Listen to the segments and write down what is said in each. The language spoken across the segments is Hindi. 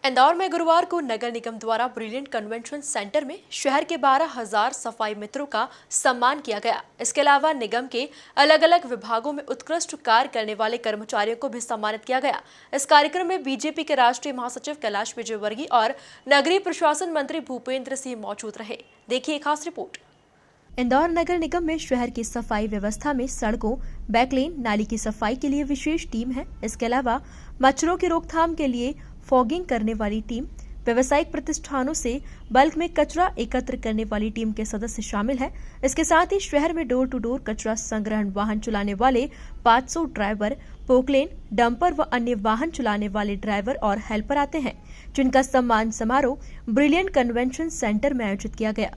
इंदौर में गुरुवार को नगर निगम द्वारा ब्रिलियंट कन्वेंशन सेंटर में शहर के 12,000 सफाई मित्रों का सम्मान किया गया। इसके अलावा निगम के अलग अलग विभागों में उत्कृष्ट कार्य करने वाले कर्मचारियों को भी सम्मानित किया गया। इस कार्यक्रम में बीजेपी के राष्ट्रीय महासचिव कैलाश विजयवर्गीय और नगरीय प्रशासन मंत्री भूपेंद्र सिंह मौजूद रहे। देखिए खास रिपोर्ट। इंदौर नगर निगम में शहर की सफाई व्यवस्था में सड़कों, बैकलेन, नाली की सफाई के लिए विशेष टीम है। इसके अलावा मच्छरों की रोकथाम के लिए फॉगिंग करने वाली टीम, व्यवसायिक प्रतिष्ठानों से बल्क में कचरा एकत्र करने वाली टीम के सदस्य शामिल हैं। इसके साथ ही शहर में डोर टू डोर कचरा संग्रहण वाहन चलाने वाले 500 ड्राइवर, पोकलेन, डंपर व अन्य वाहन चलाने वाले ड्राइवर और हेल्पर आते हैं, जिनका सम्मान समारोह ब्रिलियंट कन्वेंशन सेंटर में आयोजित किया गया।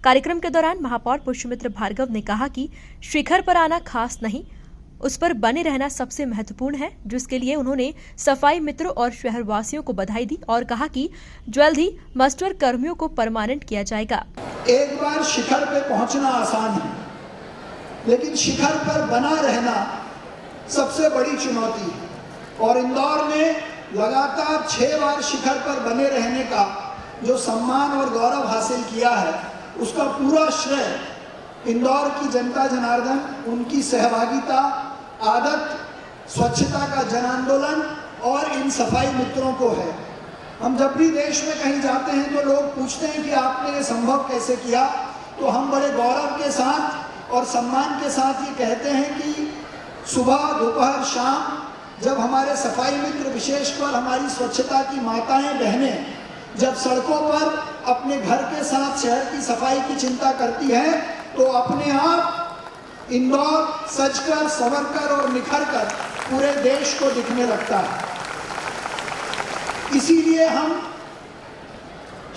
कार्यक्रम के दौरान महापौर पुष्यमित्र भार्गव ने कहा कि शिखर पर आना खास नहीं, उस पर बने रहना सबसे महत्वपूर्ण है, जिसके लिए उन्होंने सफाई मित्रों और शहरवासियों को बधाई दी और कहा कि जल्द ही मस्टर कर्मियों को परमानेंट किया जाएगा। एक बार शिखर पे पहुंचना आसान है, लेकिन शिखर पर बना रहना सबसे बड़ी चुनौती है। और इंदौर ने लगातार 6 बार शिखर पर बने रहने का जो सम्मान और गौरव हासिल किया है, उसका पूरा श्रेय इंदौर की जनता जनार्दन, उनकी सहभागिता, आदत, स्वच्छता का जन आंदोलन और इन सफाई मित्रों को है। हम जब भी देश में कहीं जाते हैं तो लोग पूछते हैं कि आपने ये संभव कैसे किया, तो हम बड़े गौरव के साथ और सम्मान के साथ ये कहते हैं कि सुबह, दोपहर, शाम जब हमारे सफाई मित्र, विशेषकर हमारी स्वच्छता की माताएं, बहनें जब सड़कों पर अपने घर के साथ शहर की सफाई की चिंता करती है, तो अपने आप इंदौर सजकर, संवरकर और निखरकर पूरे देश को दिखने लगता है। इसीलिए हम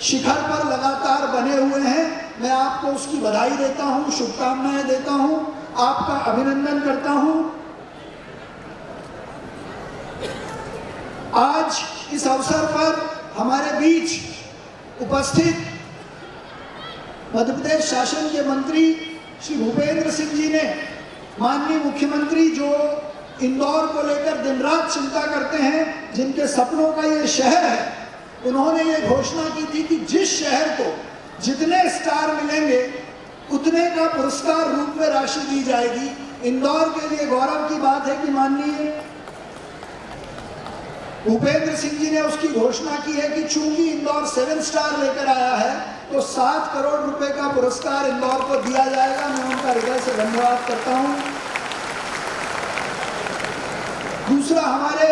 शिखर पर लगातार बने हुए हैं। मैं आपको उसकी बधाई देता हूं, शुभकामनाएं देता हूं, आपका अभिनंदन करता हूं। आज इस अवसर पर हमारे बीच उपस्थित मध्य प्रदेश शासन के मंत्री श्री भूपेंद्र सिंह जी ने, माननीय मुख्यमंत्री जो इंदौर को लेकर दिन रात चिंता करते हैं, जिनके सपनों का ये शहर है, उन्होंने ये घोषणा की थी कि जिस शहर को जितने स्टार मिलेंगे उतने का पुरस्कार रूप में राशि दी जाएगी। इंदौर के लिए गौरव की बात है कि माननीय भूपेंद्र सिंह जी ने उसकी घोषणा की है कि चूंकि इंदौर 7 स्टार लेकर आया है, तो 7 करोड़ रुपए का पुरस्कार इंदौर को दिया जाएगा। मैं उनका हृदय से धन्यवाद करता हूं। दूसरा, हमारे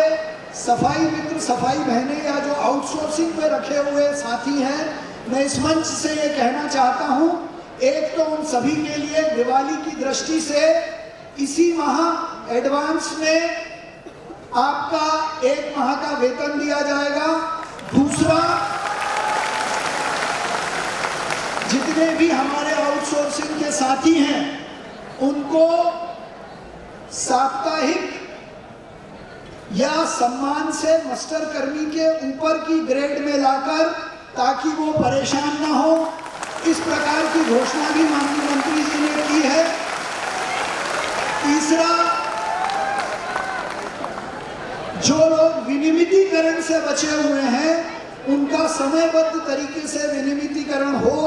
सफाई मित्र, सफाई बहनें या जो आउटसोर्सिंग पे रखे हुए साथी हैं, मैं इस मंच से ये कहना चाहता हूं, एक तो उन सभी के लिए दिवाली की दृष्टि से इसी माह एडवांस में आपका 1 माह का वेतन दिया जाएगा। दूसरा, जितने भी हमारे आउटसोर्सिंग के साथी हैं, उनको साप्ताहिक या सम्मान से मास्टर कर्मी के ऊपर की ग्रेड में लाकर, ताकि वो परेशान ना हो, इस प्रकार की घोषणा भी माननीय मंत्री जी ने की है। तीसरा, जो लोग विनियमितीकरण से बचे हुए हैं, उनका समयबद्ध तरीके से विनियमितीकरण हो,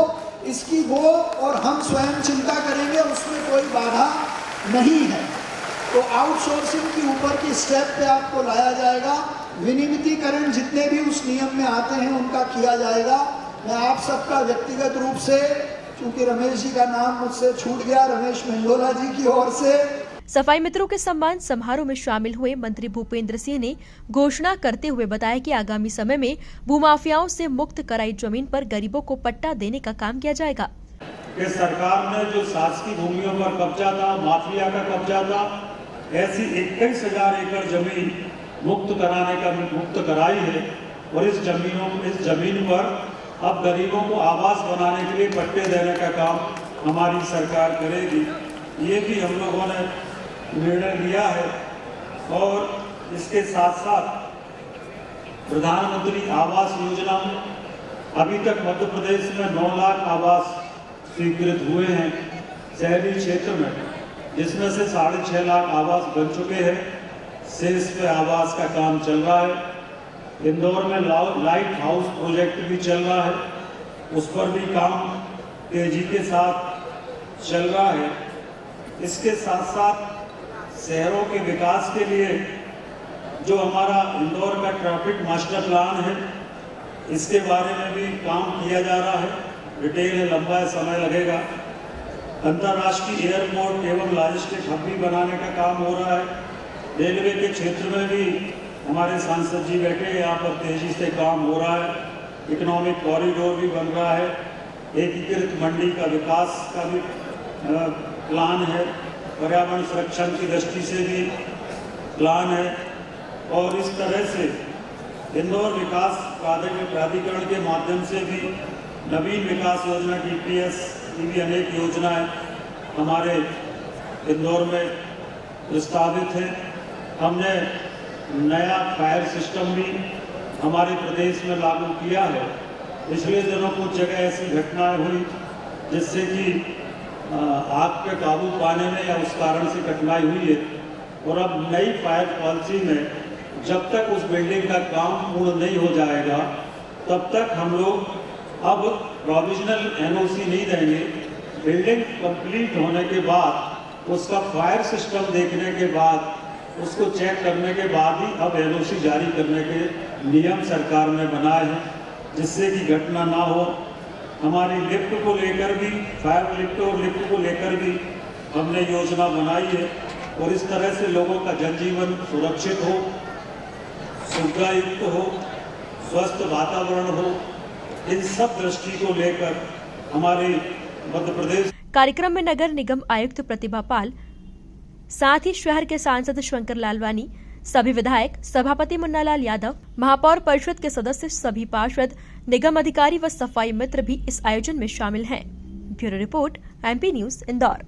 इसकी वो और हम स्वयं चिंता करेंगे, उसमें कोई बाधा नहीं है। तो आउटसोर्सिंग की ऊपर की स्टेप पे आपको लाया जाएगा। विनियमितीकरण जितने भी उस नियम में आते हैं उनका किया जाएगा। मैं आप सबका व्यक्तिगत रूप से, चूंकि रमेश जी का नाम मुझसे छूट गया, रमेश मेंडोला जी की ओर से सफाई मित्रों के सम्मान समारोह में शामिल हुए मंत्री भूपेंद्र सिंह ने घोषणा करते हुए बताया कि आगामी समय में भूमाफियाओं से मुक्त कराई जमीन पर गरीबों को पट्टा देने का काम किया जाएगा। कि सरकार ने जो शासकीय भूमियों पर कब्जा था, माफिया का कब्जा था, ऐसी 21,000 एकड़ जमीन मुक्त कराई है और इस जमीन पर अब गरीबों को आवास बनाने के लिए पट्टे देने का काम हमारी सरकार करेगी। ये भी हम लोगों ने निर्णय लिया है। और इसके साथ साथ प्रधानमंत्री आवास योजना में अभी तक मध्य प्रदेश में 9 लाख आवास स्वीकृत हुए हैं शहरी क्षेत्र में, जिसमें से 6.5 लाख आवास बन चुके हैं। शेष पे आवास का काम चल रहा है। इंदौर में लाइट हाउस प्रोजेक्ट भी चल रहा है, उस पर भी काम तेजी के साथ चल रहा है। इसके साथ साथ शहरों के विकास के लिए जो हमारा इंदौर का ट्रैफिक मास्टर प्लान है, इसके बारे में भी काम किया जा रहा है। डिटेल है, लंबा समय लगेगा। अंतर्राष्ट्रीय एयरपोर्ट एवं लॉजिस्टिक हब भी बनाने का काम हो रहा है। रेलवे के क्षेत्र में भी हमारे सांसद जी बैठे हैं, यहाँ पर तेजी से काम हो रहा है। इकोनॉमिक कॉरिडोर भी बन रहा है। एकीकृत मंडी का विकास का भी प्लान है। पर्यावरण संरक्षण की दृष्टि से भी प्लान है। और इस तरह से इंदौर विकास प्राधिकरण के माध्यम से भी नवीन विकास योजना DPS की भी अनेक योजनाएं हमारे इंदौर में प्रस्तावित है। हमने नया फायर सिस्टम भी हमारे प्रदेश में लागू किया है। पिछले दिनों कुछ जगह ऐसी घटनाएं हुई जिससे कि आग पे काबू पाने में या उस कारण से कठिनाई हुई है। और अब नई फायर पॉलिसी में जब तक उस बिल्डिंग का काम पूर्ण नहीं हो जाएगा तब तक हम लोग अब प्रोविजनल NOC नहीं देंगे। बिल्डिंग कंप्लीट होने के बाद उसका फायर सिस्टम देखने के बाद, उसको चेक करने के बाद ही अब NOC जारी करने के नियम सरकार ने बनाए हैं, जिससे कि घटना ना हो। हमारी लिफ्ट को लेकर भी, फायर लिफ्ट और लिफ्ट को लेकर भी हमने योजना बनाई है। और इस तरह से लोगों का जनजीवन सुरक्षित हो, सुविधायुक्त हो, स्वस्थ वातावरण हो, इन सब दृष्टि को लेकर हमारे मध्य प्रदेश। कार्यक्रम में नगर निगम आयुक्त प्रतिभा पाल, साथ ही शहर के सांसद शंकर लालवानी, सभी विधायक, सभापति मुन्नालाल यादव, महापौर परिषद के सदस्य, सभी पार्षद, निगम अधिकारी व सफाई मित्र भी इस आयोजन में शामिल हैं। Bureau report, MP news, Indore.